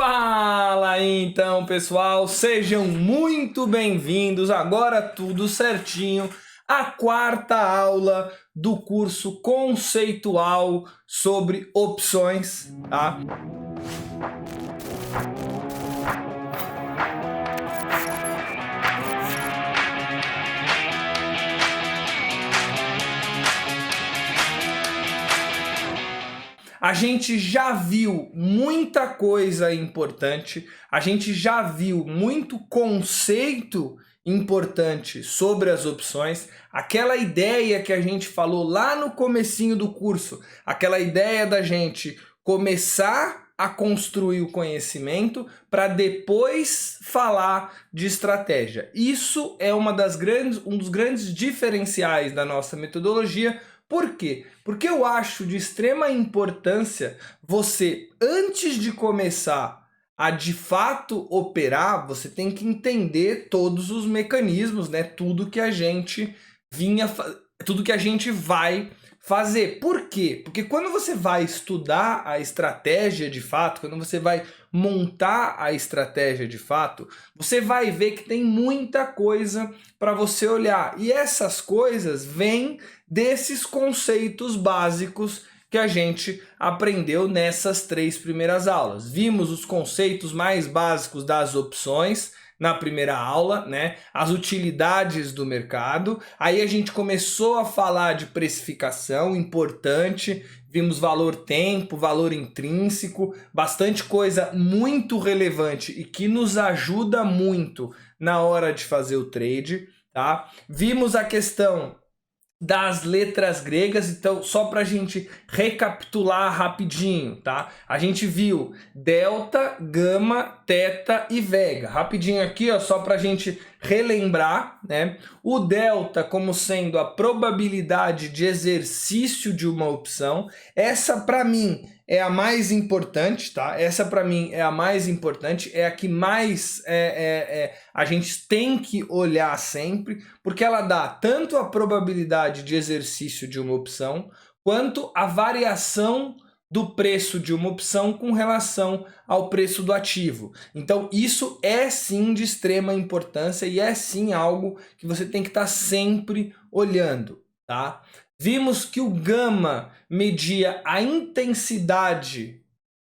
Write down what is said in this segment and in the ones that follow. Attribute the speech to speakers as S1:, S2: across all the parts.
S1: Fala aí então, pessoal, sejam muito bem-vindos, agora tudo certinho, à quarta aula do curso conceitual sobre opções, tá? A gente já viu muita coisa importante, a gente já viu muito conceito importante sobre as opções, aquela ideia que a gente falou lá no comecinho do curso, aquela ideia da gente começar a construir o conhecimento para depois falar de estratégia. Isso é um dos grandes diferenciais da nossa metodologia. Por quê? Porque eu acho de extrema importância você, antes de começar a de fato operar, você tem que entender todos os mecanismos, né? Tudo que a gente vai fazer. Por quê? Porque quando você vai estudar a estratégia de fato, quando você vai montar a estratégia de fato, você vai ver que tem muita coisa para você olhar. E essas coisas vêm desses conceitos básicos que a gente aprendeu nessas 3 primeiras aulas. Vimos os conceitos mais básicos das opções na primeira aula, né? As utilidades do mercado. Aí a gente começou a falar de precificação, importante. Vimos valor tempo, valor intrínseco, bastante coisa muito relevante e que nos ajuda muito na hora de fazer o trade, tá? Vimos a questão das letras gregas, então só para a gente recapitular rapidinho, tá? A gente viu delta, gama, teta e vega. Rapidinho aqui, ó, só para a gente relembrar, né? O delta como sendo a probabilidade de exercício de uma opção. Essa para mim é a mais importante, tá? Essa para mim é a mais importante, é a que mais a gente tem que olhar sempre, porque ela dá tanto a probabilidade de exercício de uma opção, quanto a variação do preço de uma opção com relação ao preço do ativo. Então isso é sim de extrema importância e é sim algo que você tem que estar sempre olhando, tá? Vimos que o gama media a intensidade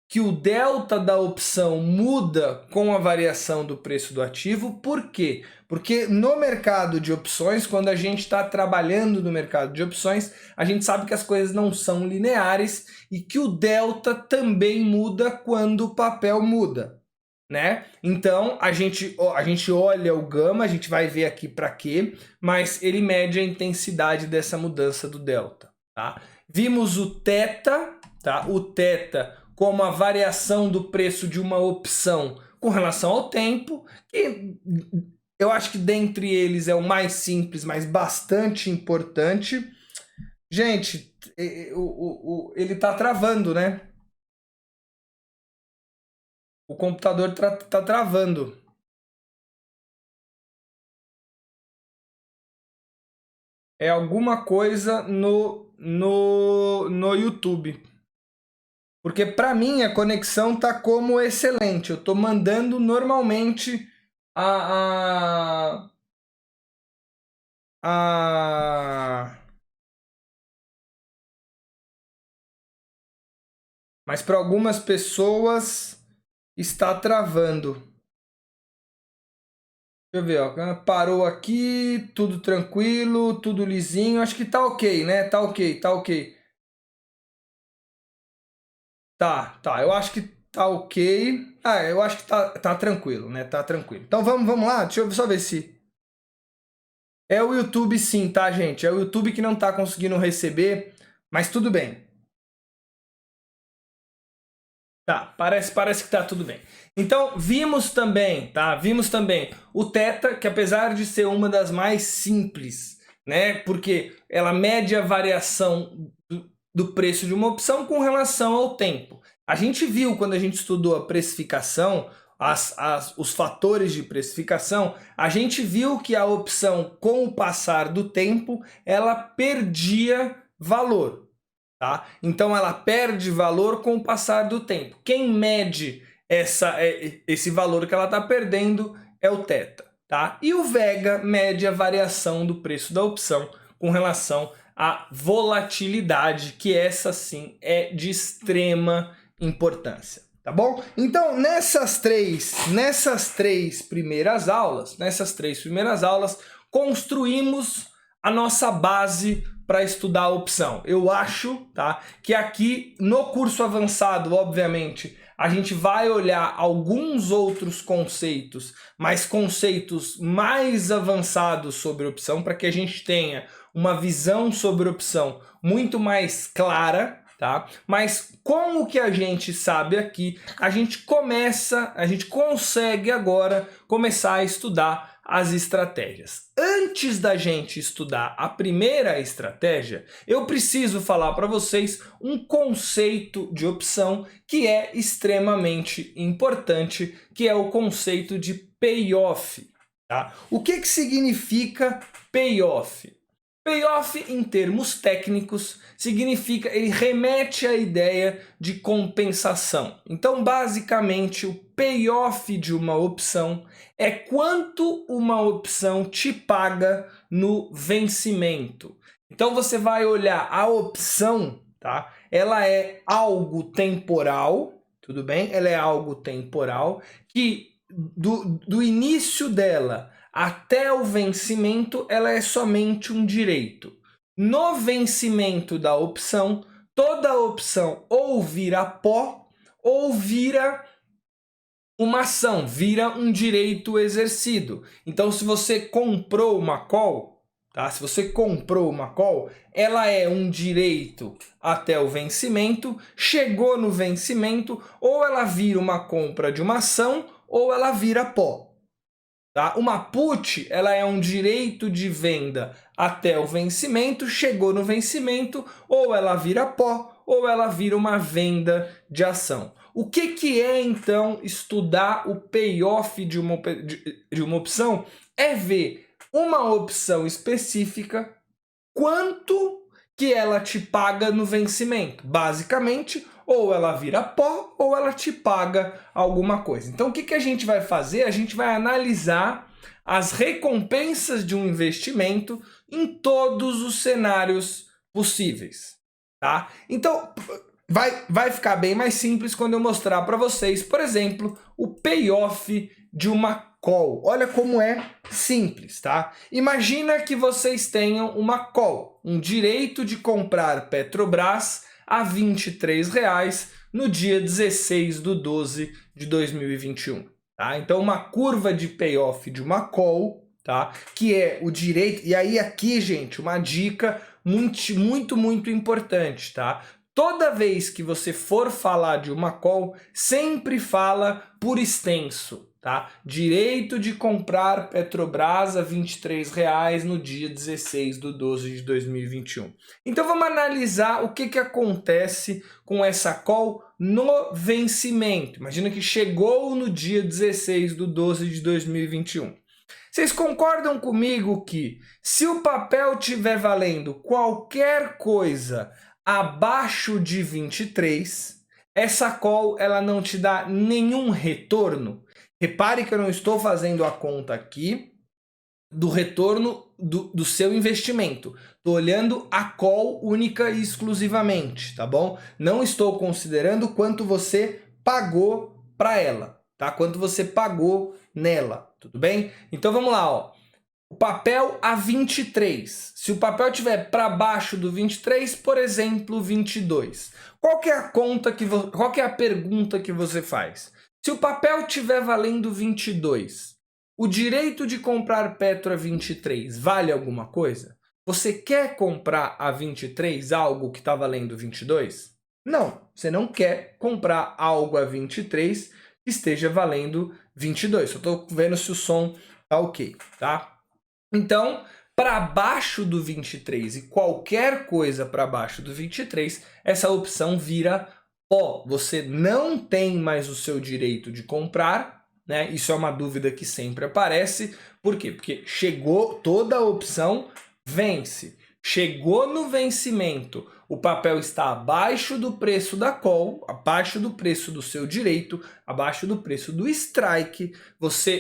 S1: que o delta da opção muda com a variação do preço do ativo. Por quê? Porque no mercado de opções, quando a gente está trabalhando no mercado de opções, a gente sabe que as coisas não são lineares e que o delta também muda quando o papel muda, né? Então a gente olha o gama, a gente vai ver aqui para quê, mas ele mede a intensidade dessa mudança do delta, tá? Vimos o teta, tá? O teta como a variação do preço de uma opção com relação ao tempo, que eu acho que dentre eles é o mais simples, mas bastante importante. Gente, ele tá travando, né? O computador tá travando. É alguma coisa no YouTube. Porque para mim a conexão tá como excelente. Eu tô mandando normalmente a mas para algumas pessoas está travando. Deixa eu ver, ó. Parou aqui, tudo tranquilo, tudo lisinho. Acho que tá ok, né? Tá ok, tá ok. Tá. Eu acho que tá ok. Ah, eu acho que tá tranquilo, né? Tá tranquilo. Então vamos lá. Deixa eu só ver se... É o YouTube sim, tá, gente? É o YouTube que não tá conseguindo receber, mas tudo bem. Tá, parece que tá tudo bem. Então, vimos também, tá? Vimos também o teta, que apesar de ser uma das mais simples, né? Porque ela mede a variação do preço de uma opção com relação ao tempo. A gente viu quando a gente estudou a precificação, os fatores de precificação, a gente viu que a opção, com o passar do tempo, ela perdia valor. Tá? Então ela perde valor com o passar do tempo. Quem mede esse valor que ela está perdendo é o θ, tá? E o vega mede a variação do preço da opção com relação à volatilidade, que essa sim é de extrema importância, tá bom? Então, nessas três primeiras aulas, construímos a nossa base para estudar a opção. Eu acho, tá, que aqui no curso avançado, obviamente, a gente vai olhar alguns outros conceitos, mas conceitos mais avançados sobre opção, para que a gente tenha uma visão sobre opção muito mais clara, tá? Mas com o que a gente sabe aqui, a gente consegue agora começar a estudar as estratégias. Antes da gente estudar a primeira estratégia, eu preciso falar para vocês um conceito de opção que é extremamente importante, que é o conceito de payoff, tá? O que significa payoff? Payoff, em termos técnicos, significa, ele remete à ideia de compensação. Então, basicamente, o payoff de uma opção é quanto uma opção te paga no vencimento. Então, você vai olhar a opção, tá? Ela é algo temporal, tudo bem? Ela é algo temporal que do início dela até o vencimento, ela é somente um direito. No vencimento da opção, toda a opção ou vira pó ou vira uma ação, vira um direito exercido. Então, se você comprou uma call, tá? Se você comprou uma call, ela é um direito até o vencimento, chegou no vencimento, ou ela vira uma compra de uma ação, ou ela vira pó. Tá? Uma put, ela é um direito de venda até o vencimento, chegou no vencimento, ou ela vira pó, ou ela vira uma venda de ação. O que é, então, estudar o payoff de uma opção? É ver uma opção específica, quanto que ela te paga no vencimento. Basicamente, ou ela vira pó, ou ela te paga alguma coisa. Então, o que a gente vai fazer? A gente vai analisar as recompensas de um investimento em todos os cenários possíveis, tá? Então, vai ficar bem mais simples quando eu mostrar para vocês, por exemplo, o payoff de uma call. Olha como é simples, tá? Imagina que vocês tenham uma call, um direito de comprar Petrobras a R$ 23,00 no dia 16/12/2021. Tá? Então, uma curva de payoff de uma call, tá? Que é o direito... E aí aqui, gente, uma dica muito importante, tá? Toda vez que você for falar de uma call, sempre fala por extenso, tá? Direito de comprar Petrobras a R$ 23,00 no dia 16/12/2021. Então vamos analisar o que acontece com essa call no vencimento. Imagina que chegou no dia 16/12/2021. Vocês concordam comigo que se o papel estiver valendo qualquer coisa abaixo de 23, essa call ela não te dá nenhum retorno? Repare que eu não estou fazendo a conta aqui do retorno do seu investimento. Estou olhando a call única e exclusivamente, tá bom? Não estou considerando quanto você pagou para ela, tá? Quanto você pagou nela, tudo bem? Então vamos lá, ó. O papel a 23. Se o papel estiver para baixo do 23, por exemplo, 22. Qual que é a pergunta que você faz? Se o papel estiver valendo 22, o direito de comprar Petro a 23 vale alguma coisa? Você quer comprar a 23 algo que está valendo 22? Não, você não quer comprar algo a 23 que esteja valendo 22. Só estou vendo se o som tá ok, tá? Então, para baixo do 23 e qualquer coisa para baixo do 23, essa opção vira pó. Você não tem mais o seu direito de comprar, né? Isso é uma dúvida que sempre aparece. Por quê? Porque chegou, toda a opção vence. Chegou no vencimento, o papel está abaixo do preço da call, abaixo do preço do seu direito, abaixo do preço do strike,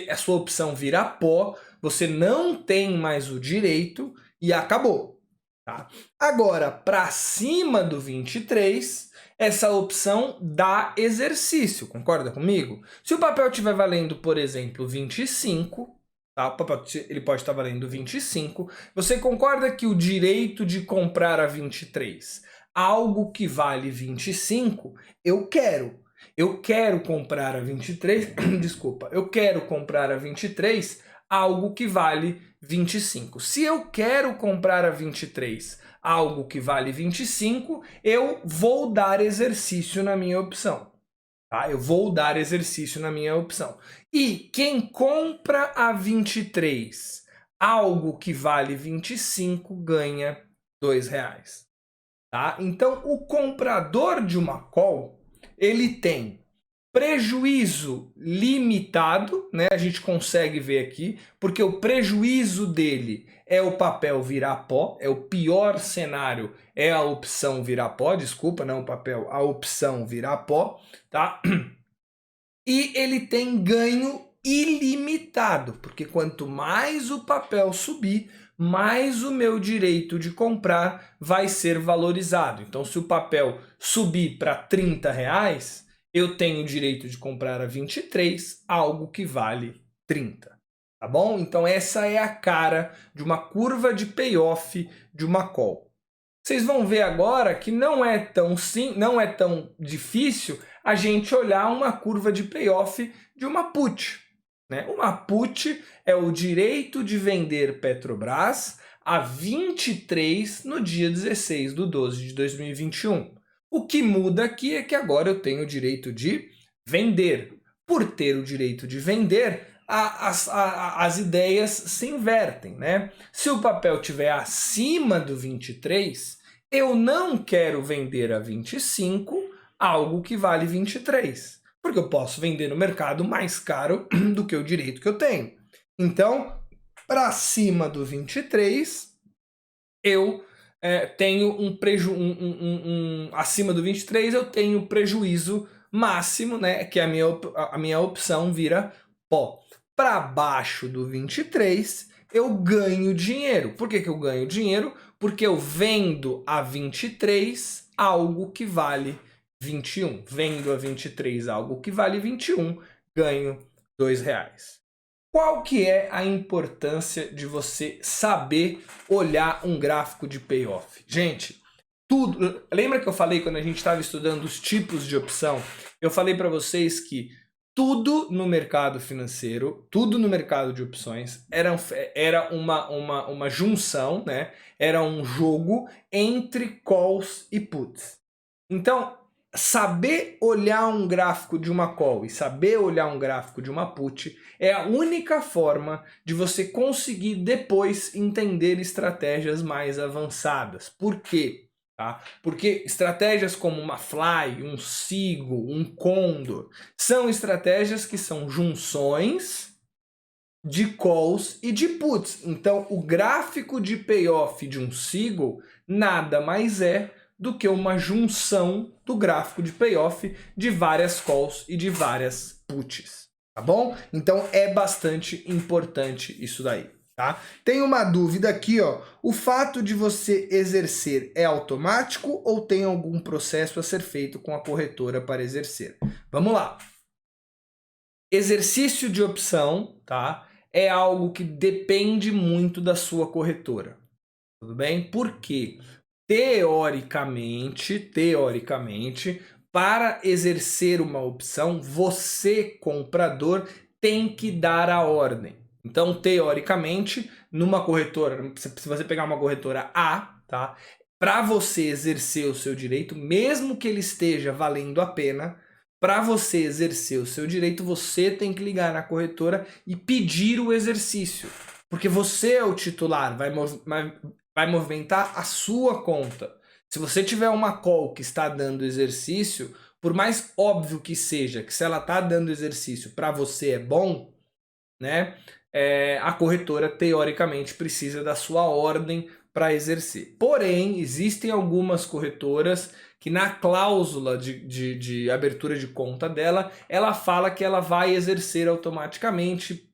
S1: a sua opção vira pó, você não tem mais o direito e acabou. Tá? Agora, para cima do 23, essa opção dá exercício, concorda comigo? Se o papel estiver valendo, por exemplo, 25, tá? O papel ele pode estar valendo 25, você concorda que o direito de comprar a 23, algo que vale 25, eu quero. Eu quero comprar a 23, desculpa, eu quero comprar a 23, algo que vale 25. Se eu quero comprar a 23, algo que vale 25, eu vou dar exercício na minha opção. Tá? Eu vou dar exercício na minha opção. E quem compra a 23, algo que vale 25, ganha R$2. Tá? Então, o comprador de uma call, ele tem prejuízo limitado, né? A gente consegue ver aqui, porque o prejuízo dele é o papel virar pó, é o pior cenário, é a opção virar pó, desculpa, não o papel, a opção virar pó, tá? E ele tem ganho ilimitado, porque quanto mais o papel subir, mais o meu direito de comprar vai ser valorizado. Então, se o papel subir para R$30, eu tenho o direito de comprar a 23, algo que vale 30. Tá bom? Então, essa é a cara de uma curva de payoff de uma call. Vocês vão ver agora que não é tão difícil a gente olhar uma curva de payoff de uma put. Né? Uma put é o direito de vender Petrobras a 23 no dia 16/12 de 2021. O que muda aqui é que agora eu tenho o direito de vender. Por ter o direito de vender, as ideias se invertem, né? Se o papel estiver acima do 23, eu não quero vender a 25 algo que vale 23, porque eu posso vender no mercado mais caro do que o direito que eu tenho. Então, para cima do 23, eu tenho acima do 23 eu tenho prejuízo máximo, né? Que a minha opção vira pó. Para baixo do 23, eu ganho dinheiro. Por que eu ganho dinheiro? Porque eu vendo a 23 algo que vale 21. Vendo a 23 algo que vale 21, ganho R$2. Qual que é a importância de você saber olhar um gráfico de payoff? Gente, lembra que eu falei quando a gente estava estudando os tipos de opção? Eu falei para vocês que tudo no mercado financeiro, tudo no mercado de opções era uma junção, né? Era um jogo entre calls e puts. Então, saber olhar um gráfico de uma call e saber olhar um gráfico de uma put é a única forma de você conseguir depois entender estratégias mais avançadas. Por quê? Tá? Porque estratégias como uma Fly, um Sigo, um Condor, são estratégias que são junções de calls e de puts. Então, o gráfico de payoff de um Sigo nada mais é do que uma junção do gráfico de payoff de várias calls e de várias puts. Tá bom? Então, é bastante importante isso daí. Tá? Tem uma dúvida aqui, ó. O fato de você exercer é automático ou tem algum processo a ser feito com a corretora para exercer? Vamos lá. Exercício de opção, tá? É algo que depende muito da sua corretora. Tudo bem? Por quê? Teoricamente, para exercer uma opção, você, comprador, tem que dar a ordem. Então, teoricamente, numa corretora, se você pegar uma corretora A, tá? Para você exercer o seu direito, mesmo que ele esteja valendo a pena, para você exercer o seu direito, você tem que ligar na corretora e pedir o exercício. Porque você é o titular, vai movimentar a sua conta. Se você tiver uma call que está dando exercício, por mais óbvio que seja, que se ela está dando exercício para você é bom, né? A corretora teoricamente precisa da sua ordem para exercer. Porém, existem algumas corretoras que na cláusula de abertura de conta dela, ela fala que ela vai exercer automaticamente,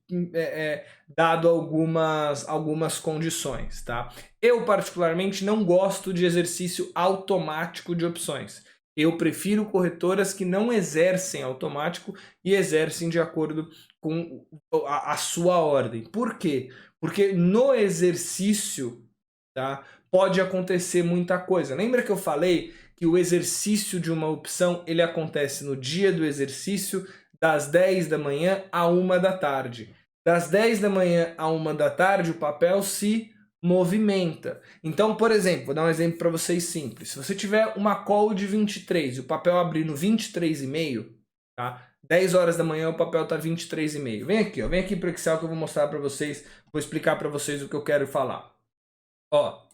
S1: dado algumas condições, tá? Eu, particularmente, não gosto de exercício automático de opções. Eu prefiro corretoras que não exercem automático e exercem de acordo com a sua ordem. Por quê? Porque no exercício, tá, pode acontecer muita coisa. Lembra que eu falei que o exercício de uma opção ele acontece no dia do exercício, das 10 da manhã a 1 da tarde. Das 10 da manhã a 1 da tarde, o papel se movimenta. Então, por exemplo, vou dar um exemplo para vocês simples. Se você tiver uma call de 23 e o papel abrir no 23,5, tá? 10 horas da manhã o papel tá 23,5. Vem aqui, ó, vem aqui para o Excel que eu vou mostrar para vocês, vou explicar para vocês o que eu quero falar. Ó,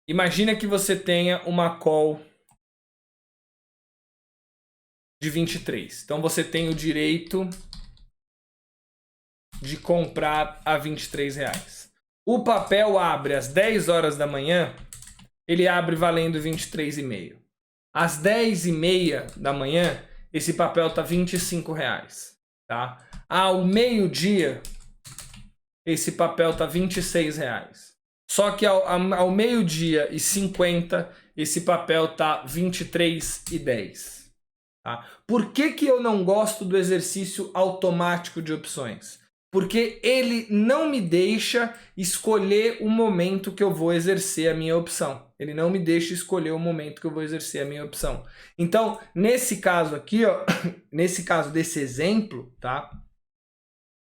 S1: imagina que você tenha uma call de 23. Então você tem o direito de comprar a R$23. O papel abre às 10 horas da manhã, ele abre valendo 23,5. Às 10h30 da manhã, esse papel tá R$25, tá? Ao meio-dia, esse papel tá R$26. Só que ao meio-dia e 50, esse papel tá R$23,10. Tá? Por que eu não gosto do exercício automático de opções? Porque ele não me deixa escolher o momento que eu vou exercer a minha opção. Ele não me deixa escolher o momento que eu vou exercer a minha opção. Então, nesse caso aqui, ó, nesse caso desse exemplo, tá?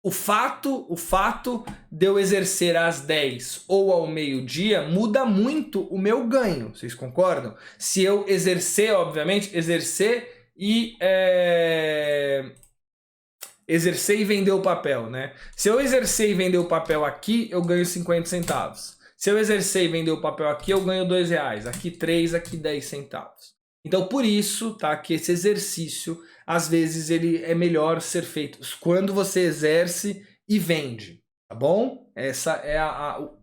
S1: O fato de eu exercer às 10 ou ao meio-dia muda muito o meu ganho. Vocês concordam? Se eu exercer, obviamente, exercer e vender o papel, né? Se eu exercer e vender o papel aqui, eu ganho 50 centavos. Se eu exercer e vender o papel aqui, eu ganho R$2. Aqui 3, aqui 10 centavos. Então, por isso, tá, que esse exercício, às vezes, ele é melhor ser feito quando você exerce e vende, tá bom? Essa é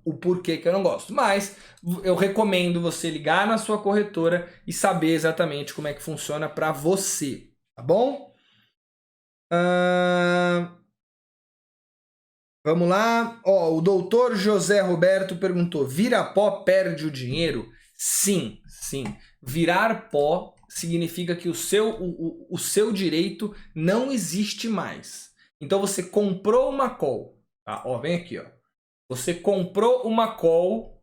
S1: o porquê que eu não gosto. Mas eu recomendo você ligar na sua corretora e saber exatamente como é que funciona para você, tá bom? Vamos lá. Ó, o doutor José Roberto perguntou: vira pó perde o dinheiro? Sim, sim. Virar pó significa que o seu direito não existe mais. Então você comprou uma call, tá? Ó, vem aqui, ó. Você comprou uma call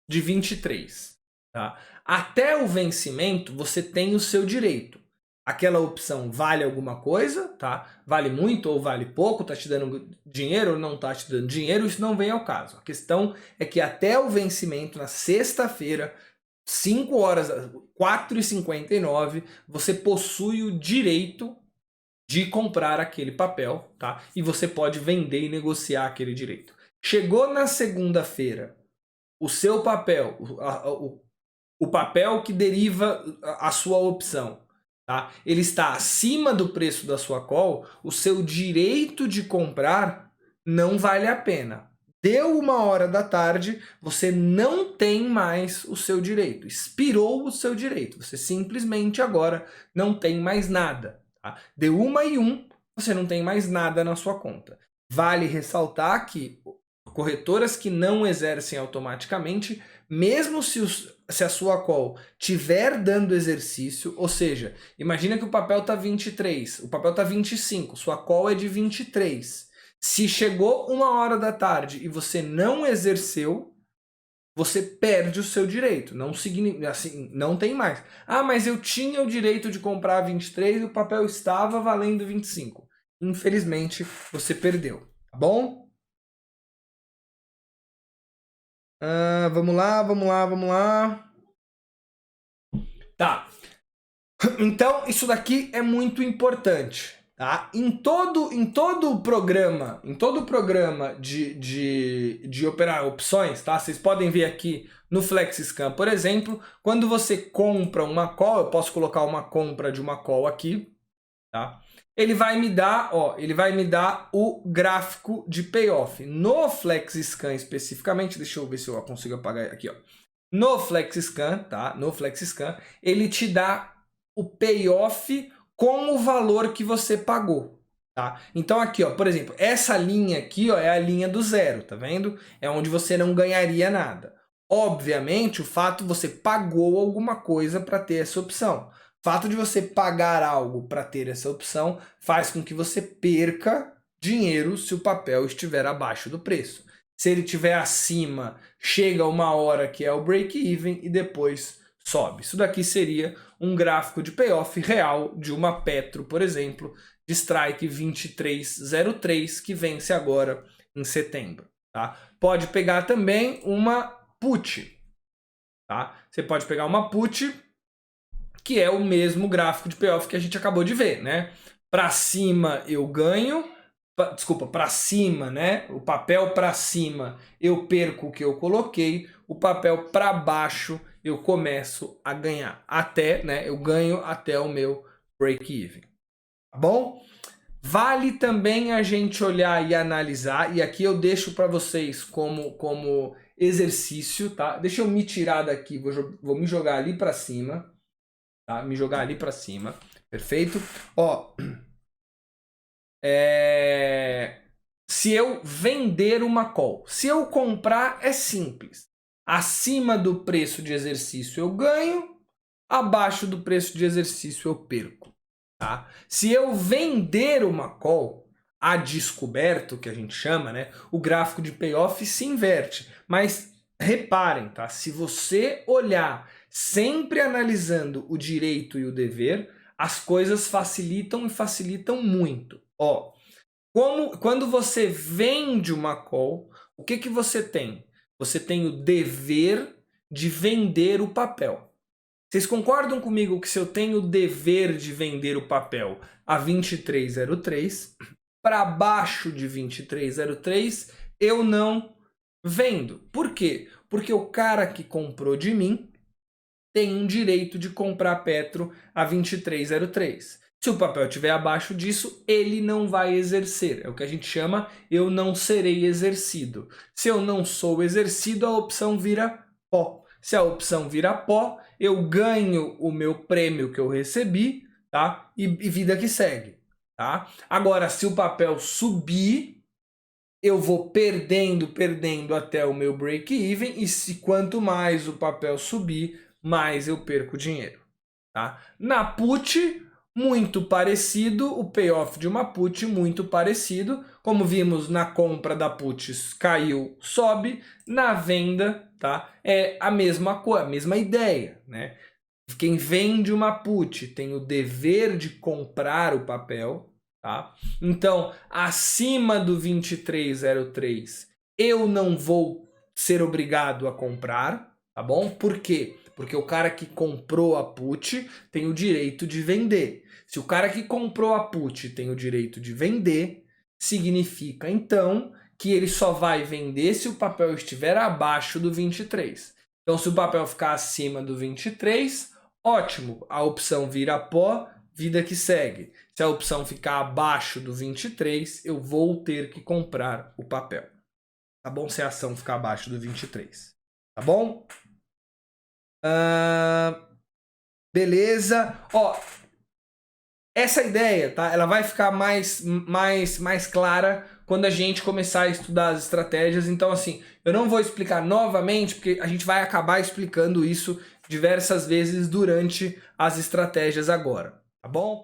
S1: de 23, tá? Até o vencimento você tem o seu direito. Aquela opção vale alguma coisa, tá? Vale muito ou vale pouco, tá te dando dinheiro ou não tá te dando dinheiro, isso não vem ao caso. A questão é que até o vencimento, na sexta-feira, 5 horas, 4h59, você possui o direito de comprar aquele papel, tá? E você pode vender e negociar aquele direito. Chegou na segunda-feira, o seu papel, o papel que deriva a sua opção, tá? Ele está acima do preço da sua call, o seu direito de comprar não vale a pena. Deu 1h da tarde, você não tem mais o seu direito. Expirou o seu direito. Você simplesmente agora não tem mais nada. Tá? Deu 1h01, você não tem mais nada na sua conta. Vale ressaltar que corretoras que não exercem automaticamente, mesmo se a sua call estiver dando exercício, ou seja, imagina que o papel está 23, o papel está 25, sua call é de 23. Se chegou 1h da tarde e você não exerceu, você perde o seu direito. Não significa, assim, não tem mais. Ah, mas eu tinha o direito de comprar 23 e o papel estava valendo 25. Infelizmente, você perdeu, tá bom? Vamos lá. Tá. Então, isso daqui é muito importante. Tá? Em todo programa de operar opções, tá? Vocês podem ver aqui no FlexiScan, por exemplo, quando você compra uma call, eu posso colocar uma compra de uma call aqui, tá? ele vai me dar, ó, ele vai me dar o gráfico de payoff. No FlexScan especificamente, deixa eu ver se eu consigo apagar aqui, ó. No FlexScan, tá? No FlexScan, ele te dá o payoff com o valor que você pagou, tá? Então aqui, ó, por exemplo, essa linha aqui, ó, é a linha do zero, tá vendo? É onde você não ganharia nada. Obviamente, o fato você pagou alguma coisa para ter essa opção. O fato de você pagar algo para ter essa opção faz com que você perca dinheiro se o papel estiver abaixo do preço. Se ele estiver acima, chega uma hora que é o break-even e depois sobe. Isso daqui seria um gráfico de payoff real de uma Petro, por exemplo, de strike 2303, que vence agora em setembro. Tá? Pode pegar também uma put. Tá? Você pode pegar uma put, que é o mesmo gráfico de payoff que a gente acabou de ver, né? Para cima eu ganho, desculpa, para cima, né? O papel para cima eu perco o que eu coloquei, o papel para baixo eu começo a ganhar, até, né? Eu ganho até o meu break-even, tá bom? Vale também a gente olhar e analisar, e aqui eu deixo para vocês como exercício, tá? Deixa eu me tirar daqui, vou me jogar ali para cima. Tá? Me jogar ali para cima, perfeito? Ó, se eu vender uma call, se eu comprar é simples. Acima do preço de exercício eu ganho, abaixo do preço de exercício eu perco. Tá? Se eu vender uma call a descoberto, que a gente chama, né? O gráfico de payoff se inverte. Mas reparem, tá? Se você olhar sempre analisando o direito e o dever, as coisas facilitam e facilitam muito. Ó, quando você vende uma call, o que você tem? Você tem o dever de vender o papel. Vocês concordam comigo que se eu tenho o dever de vender o papel a 2303, para baixo de 2303, eu não vendo. Por quê? Porque o cara que comprou de mim tem um direito de comprar Petro a 2303. Se o papel estiver abaixo disso, ele não vai exercer. É o que a gente chama eu não serei exercido. Se eu não sou exercido, a opção vira pó. Se a opção vira pó, eu ganho o meu prêmio que eu recebi, tá? E vida que segue, tá? Agora, se o papel subir, eu vou perdendo até o meu break-even, e se quanto mais o papel subir, mais eu perco dinheiro. Tá? Na put, muito parecido, o payoff de uma put muito parecido. Como vimos na compra da put, caiu, sobe. Na venda, tá? É a mesma coisa, a mesma ideia, né? Quem vende uma put tem o dever de comprar o papel. Tá? Então, acima do 2303, eu não vou ser obrigado a comprar, tá bom? Por quê? Porque o cara que comprou a put tem o direito de vender. Se o cara que comprou a put tem o direito de vender, significa então que ele só vai vender se o papel estiver abaixo do 23. Então, se o papel ficar acima do 23, ótimo, a opção vira pó, vida que segue. Se a opção ficar abaixo do 23, eu vou ter que comprar o papel. Tá bom? Se a ação ficar abaixo do 23. Tá bom? Beleza. Ó, essa ideia, tá? Ela vai ficar mais clara quando a gente começar a estudar as estratégias. Então, assim, eu não vou explicar novamente, porque a gente vai acabar explicando isso diversas vezes durante as estratégias agora. Tá bom?